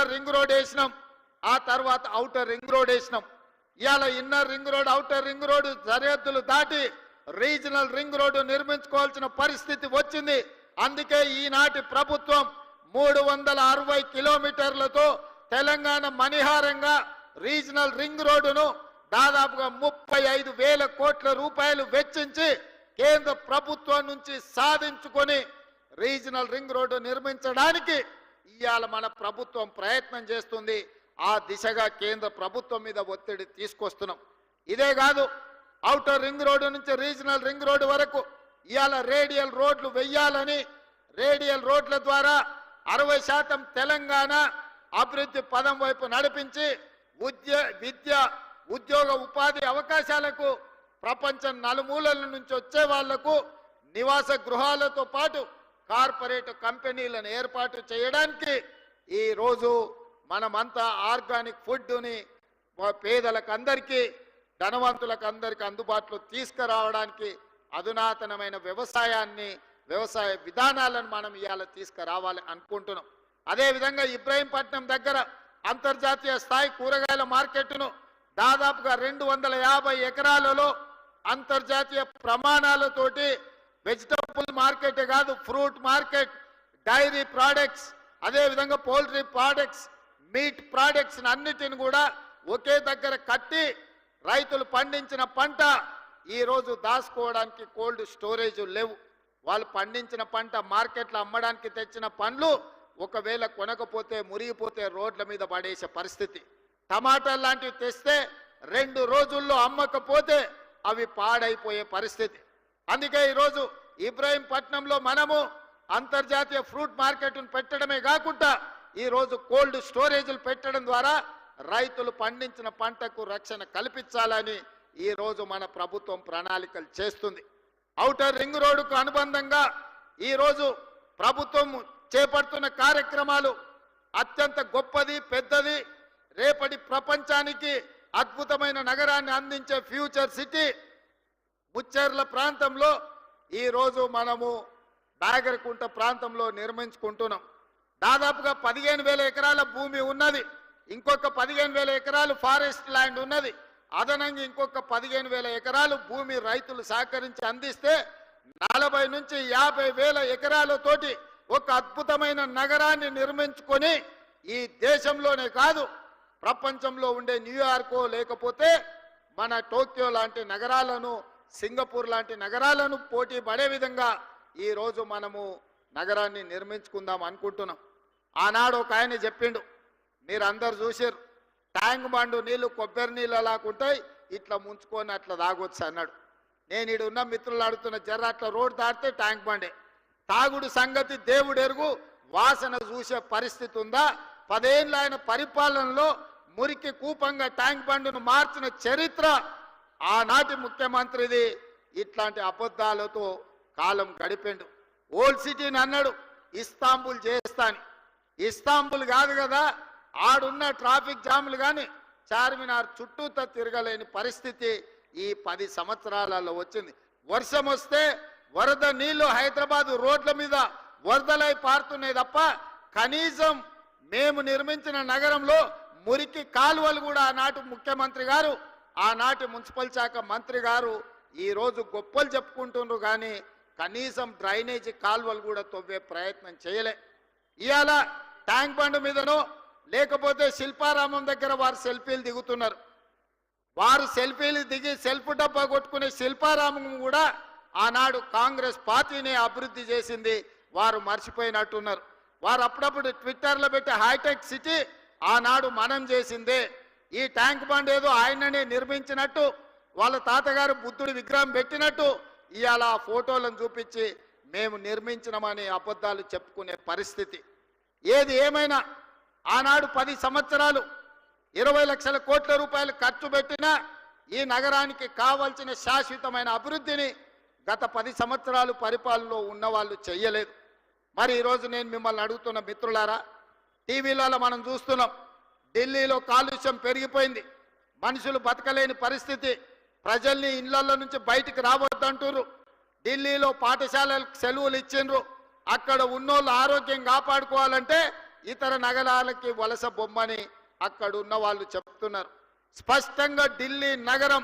Inner ring road వేసినాం, ఆ తర్వాత ఔటర్ రింగ్ రోడ్ వేసినాం. ఇవాళ inner ring road outer ring road సరిహద్దులు దాటి రీజనల్ రింగ్ రోడ్డు నిర్మించుకోవాల్సిన పరిస్థితి వచ్చింది. అందుకే ఈనాటి ప్రభుత్వం 360 కిలోమీటర్లతో తెలంగాణ మణిహారంగా రీజనల్ రింగ్ రోడ్డును దాదాపుగా 35,000 కోట్ల రూపాయలు వెచ్చించి కేంద్ర ప్రభుత్వం నుంచి సాధించుకొని రీజనల్ రింగ్ రోడ్డు నిర్మించడానికి ఇవాళ మన ప్రభుత్వం ప్రయత్నం చేస్తుంది. ఆ దిశగా కేంద్ర ప్రభుత్వం మీద ఒత్తిడి తీసుకొస్తున్నాం. ఇదే కాదు, ఔటర్ రింగ్ రోడ్డు నుంచి రీజనల్ రింగ్ రోడ్డు వరకు ఇవాళ రేడియల్ రోడ్లు వెయ్యాలని, రేడియల్ రోడ్ల ద్వారా 60% తెలంగాణ అభివృద్ధి పదం వైపు నడిపించి విద్య ఉద్యోగ ఉపాధి అవకాశాలకు ప్రపంచం నలుమూలల నుంచి వచ్చే వాళ్లకు నివాస గృహాలతో పాటు కార్పొరేట్ కంపెనీలను ఏర్పాటు చేయడానికి ఈరోజు మనమంతా ఆర్గానిక్ ఫుడ్ని పేదలకు అందరికీ ధనవంతులకు అందరికీ అందుబాటులో తీసుకురావడానికి అధునాతనమైన వ్యవసాయ విధానాలను మనం ఇవాళ తీసుకురావాలి అనుకుంటున్నాం. అదేవిధంగా ఇబ్రహీంపట్నం దగ్గర అంతర్జాతీయ స్థాయి కూరగాయల మార్కెట్ను దాదాపుగా 250 ఎకరాలలో అంతర్జాతీయ ప్రమాణాలతోటి వెజిటబుల్ మార్కెట్ కాదు, ఫ్రూట్ మార్కెట్, డైరీ ప్రోడక్ట్స్, అదేవిధంగా పౌల్ట్రీ ప్రోడక్ట్స్, మీట్ ప్రోడక్ట్స్ అన్నిటిని కూడా ఒకే దగ్గర కట్టి రైతులు పండించిన పంట ఈరోజు దాచుకోవడానికి కోల్డ్ స్టోరేజ్ లేవు. వాళ్ళు పండించిన పంట మార్కెట్లో అమ్మడానికి తెచ్చిన పండ్లు ఒకవేళ కొనకపోతే మురిగిపోతే రోడ్ల మీద పడేసే పరిస్థితి. టమాటాలు లాంటివి తెస్తే 2 రోజుల్లో అమ్మకపోతే అవి పాడైపోయే పరిస్థితి. అందుకే ఈరోజు ఇబ్రహీంపట్నంలో మనము అంతర్జాతీయ ఫ్రూట్ మార్కెట్ను పెట్టడమే కాకుండా ఈరోజు కోల్డ్ స్టోరేజ్లు పెట్టడం ద్వారా రైతులు పండించిన పంటకు రక్షణ కల్పించాలని ఈరోజు మన ప్రభుత్వం ప్రణాళికలు చేస్తుంది. ఔటర్ రింగ్ రోడ్డుకు అనుబంధంగా ఈరోజు ప్రభుత్వం చేపడుతున్న కార్యక్రమాలు అత్యంత గొప్పది, పెద్దది. రేపటి ప్రపంచానికి అద్భుతమైన నగరాన్ని అందించే ఫ్యూచర్ సిటీ ముచ్చెర్ల ప్రాంతంలో ఈరోజు మనము బాగరకుంట ప్రాంతంలో నిర్మించుకుంటున్నాం. దాదాపుగా 15,000 ఎకరాల భూమి ఉన్నది, ఇంకొక 15,000 ఎకరాలు ఫారెస్ట్ ల్యాండ్ ఉన్నది, అదనంగా ఇంకొక 15,000 ఎకరాలు భూమి రైతులు సహకరించి అందిస్తే 40 నుంచి 50,000 ఎకరాలతోటి ఒక అద్భుతమైన నగరాన్ని నిర్మించుకొని ఈ దేశంలోనే కాదు ప్రపంచంలో ఉండే న్యూయార్కో లేకపోతే మన టోక్యో లాంటి నగరాలను, సింగపూర్ లాంటి నగరాలను పోటీ పడే విధంగా ఈరోజు మనము నగరాన్ని నిర్మించుకుందాం అనుకుంటున్నాం. ఆనాడు ఒక ఆయన చెప్పిండు, మీరు అందరు చూసారు, ట్యాంక్ బండు నీళ్లు కొబ్బరి నీళ్ళు అలాగుంటాయి, ఇట్లా ముంచుకొని అట్లా తాగొచ్చు అన్నాడు. నేను ఈడు ఉన్న మిత్రులు అడుగుతున్న జర్ర అట్లా రోడ్ దాటితే ట్యాంక్ బండే. తాగుడు సంగతి దేవుడు ఎరుగు, వాసన చూసే పరిస్థితి ఉందా? 10 ఏళ్ళ ఆయన పరిపాలనలో మురికి కూపంగా ట్యాంక్ బండును మార్చిన చరిత్ర ఆనాటి ముఖ్యమంత్రిది. ఇట్లాంటి అబద్ధాలతో కాలం గడిపిండు. ఓల్డ్ సిటీని అన్నాడు ఇస్తాంబుల్ చేస్తాను, ఇస్తాంబుల్ కాదు కదా, ఆడున్న ట్రాఫిక్ జాములు కానీ చార్మినార్ చుట్టూతో తిరగలేని పరిస్థితి ఈ 10 సంవత్సరాలలో వచ్చింది. వర్షం వస్తే వరద నీళ్లు హైదరాబాద్ రోడ్ల మీద వరదలై పారుతున్నాయి తప్ప కనీసం మేము నిర్మించిన నగరంలో మురికి కాలువలు కూడా ఆనాటి ముఖ్యమంత్రి గారు, ఆనాటి మున్సిపల్ శాఖ మంత్రి గారు ఈరోజు గొప్పలు చెప్పుకుంటున్నారు, కానీ కనీసం డ్రైనేజీ కాలువలు కూడా తవ్వే ప్రయత్నం చేయలే. ఇవాళ ట్యాంక్ బండ్ మీదనో లేకపోతే శిల్పారామం దగ్గర వారు సెల్ఫీలు దిగుతున్నారు. వారు సెల్ఫీలు దిగి సెల్ఫ్ డబ్బా కొట్టుకునే శిల్పారామం కూడా ఆనాడు కాంగ్రెస్ పార్టీని అభివృద్ధి చేసింది, వారు మర్చిపోయినట్టున్నారు. వారు అప్పుడప్పుడు ట్విట్టర్లో పెట్టి హైటెక్ సిటీ ఆనాడు మనం చేసిందే, ఈ ట్యాంక్ బండ్ ఏదో ఆయననే నిర్మించినట్టు, వాళ్ళ తాతగారు బుద్ధుడి విగ్రహం పెట్టినట్టు ఇవాళ ఆ ఫోటోలను చూపించి మేము నిర్మించినమని అబద్ధాలు చెప్పుకునే పరిస్థితి. ఏది ఏమైనా ఆనాడు 10 సంవత్సరాలు 20 లక్షల కోట్ల రూపాయలు ఖర్చు పెట్టినా ఈ నగరానికి కావాల్సిన శాశ్వతమైన అభివృద్ధిని గత 10 సంవత్సరాలు పరిపాలనలో ఉన్నవాళ్ళు చెయ్యలేదు. మరి ఈరోజు నేను మిమ్మల్ని అడుగుతున్న మిత్రులారా, టీవీలలో మనం చూస్తున్నాం, ఢిల్లీలో కాలుష్యం పెరిగిపోయింది, మనుషులు బతకలేని పరిస్థితి, ప్రజల్ని ఇళ్లలో నుంచి బయటికి రావద్దంటారు, ఢిల్లీలో పాఠశాలలకు సెలవులు ఇచ్చిండ్రు, అక్కడ ఉన్నోళ్ళు ఆరోగ్యం కాపాడుకోవాలంటే ఇతర నగరాలకి వలస బొమ్మని అక్కడున్న వాళ్ళు చెప్తున్నారు. స్పష్టంగా ఢిల్లీ నగరం